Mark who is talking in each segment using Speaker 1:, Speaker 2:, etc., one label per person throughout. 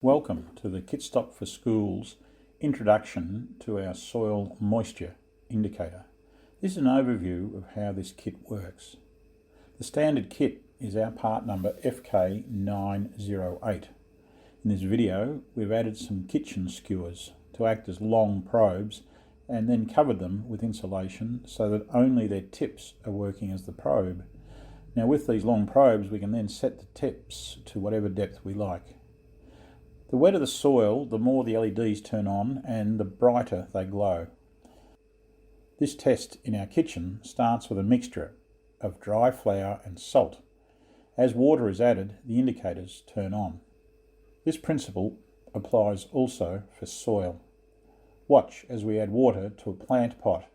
Speaker 1: Welcome to the Kit Stock for Schools introduction to our soil moisture indicator. This is an overview of how this kit works. The standard kit is our part number FK908. In this video we've added some kitchen skewers to act as long probes and then covered them with insulation so that only their tips are working as the probe. Now with these long probes we can then set the tips to whatever depth we like. The wetter the soil, the more the LEDs turn on and the brighter they glow. This test in our kitchen starts with a mixture of dry flour and salt. As water is added, the indicators turn on. This principle applies also for soil. Watch as we add water to a plant pot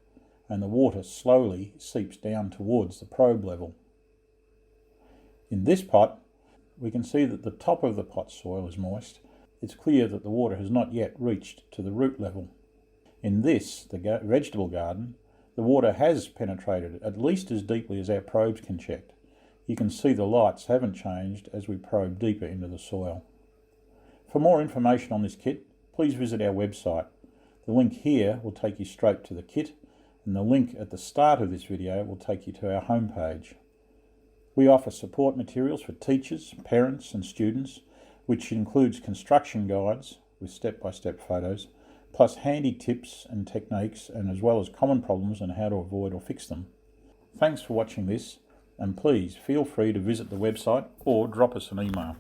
Speaker 1: and the water slowly seeps down towards the probe level. In this pot, we can see that the top of the pot soil is moist. It's clear that the water has not yet reached to the root level. In this, the vegetable garden, the water has penetrated at least as deeply as our probes can check. You can see the lights haven't changed as we probe deeper into the soil. For more information on this kit, please visit our website. The link here will take you straight to the kit, and the link at the start of this video will take you to our homepage. We offer support materials for teachers, parents and students, which includes construction guides with step-by-step photos, plus handy tips and techniques, and as well as common problems and how to avoid or fix them. Thanks for watching this, and please feel free to visit the website or drop us an email.